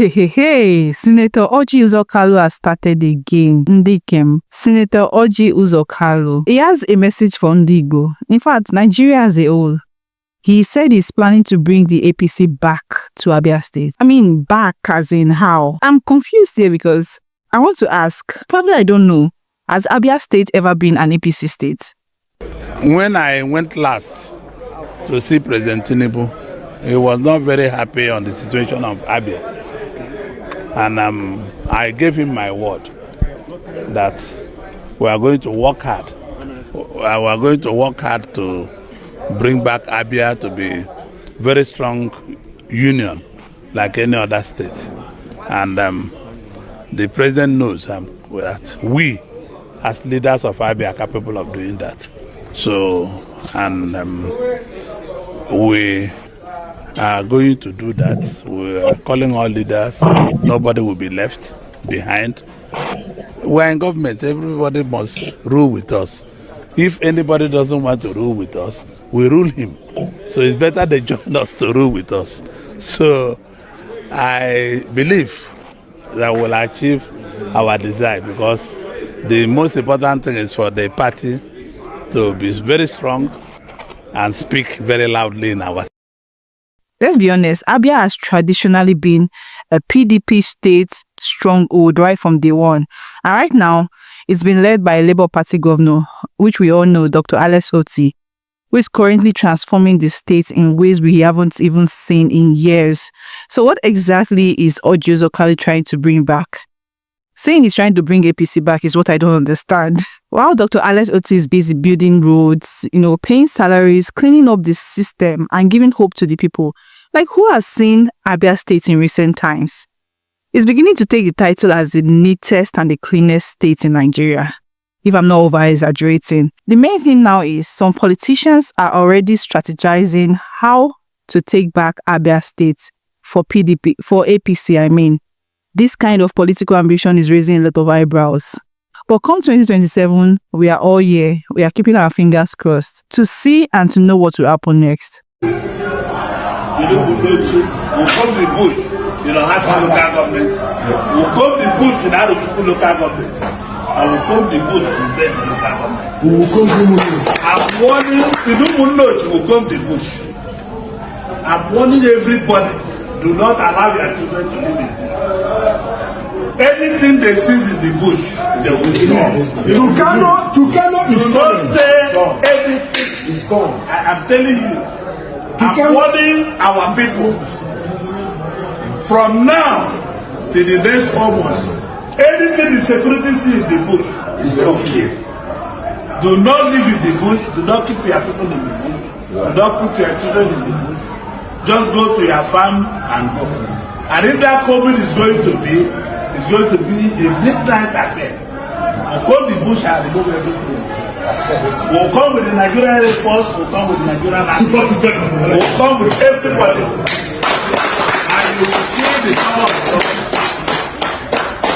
Hey, Senator Orji Uzor Kalu has started again. Ndikem. Senator Orji Uzor Kalu. He has a message for Igbo. In fact, Nigeria as a whole. He said he's planning to bring the APC back to Abia State. I mean, back as in how? I'm confused here because I want to ask, probably I don't know, has Abia State ever been an APC state? When I went last to see President Tinubu, he was not very happy on the situation of Abia. And I gave him my word that we are going to work hard. We are going to work hard to bring back Abia to be very strong union like any other state. And the president knows that we as leaders of Abia are capable of doing that. So, and we are going to do that. We are calling all leaders. Nobody will be left behind. We're in government. Everybody must rule with us. If anybody doesn't want to rule with us, we rule him. So it's better they join us to rule with us. So I believe that we'll achieve our desire, because the most important thing is for the party to be very strong and speak very loudly in our. Let's be honest, Abia has traditionally been a PDP state stronghold right from day one. And right now, it's been led by a Labour Party governor, which we all know, Dr. Alex Otti, who is currently transforming the state in ways we haven't even seen in years. So what exactly is Orji Uzor Kalu trying to bring back? Saying he's trying to bring APC back is what I don't understand. While Dr. Alex Otti is busy building roads, paying salaries, cleaning up the system, and giving hope to the people, like who has seen Abia State in recent times? It's beginning to take the title as the neatest and the cleanest state in Nigeria, if I'm not over-exaggerating. The main thing now is some politicians are already strategizing how to take back Abia State for APC, I mean. This kind of political ambition is raising a lot of eyebrows. But come 2027, we are all here. We are keeping our fingers crossed to see and to know what will happen next. We'll come to the bush in Ohio local government. We'll come to the bush in Aruchuku local government. And we'll come to the bush in Bend local government. We'll come to the bush. I'm warning, we'll come to the bush. I'm warning everybody, do not allow your children to live in bush. Anything they see in the bush, they will destroy. You cannot say everything is gone. I'm telling you, I'm warning our people from now to the next 4 months. Anything the security see in the bush is okay. Do not live in the bush. Do not keep your people in the bush. Do not put your children in the bush. Just go to your farm and go. And if that COVID is going to be a midnight affair. We'll come the bush and remove everything. We'll come with the Nigerian Air Force, we'll come with the Nigerian Army, we'll come with everybody. And you will see the power of God.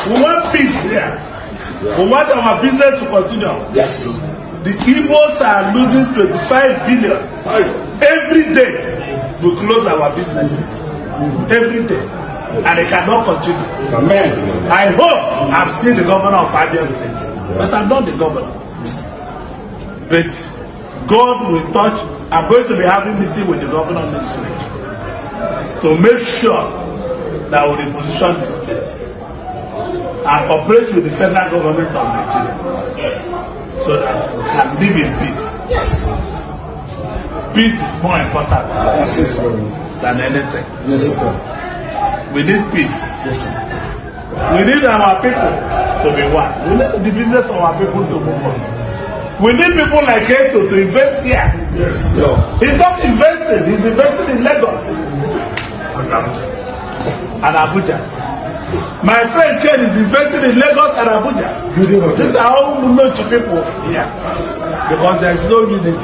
We want peace here. We want our business to continue. Yes. The igbos are losing 25 billion. Every day we close our businesses. Every day. And they cannot continue. Amen. I hope I'm still the governor of Abia State, but I'm not the governor. But God will touch. I'm going to be having a meeting with the governor next week to make sure that we reposition the state and cooperate with the federal government of Nigeria so that we can live in peace. Yes. Peace is more important than anything. Yes, sir. We need peace. Yes, sir. We need our people to be one. We need the business of our people to move on. We need people like Eto to invest here. Yes. Yeah. He's not investing. He's investing in Lagos and Abuja. My friend Ken is investing in Lagos and Abuja. These are all Munochi people here because there is no unity.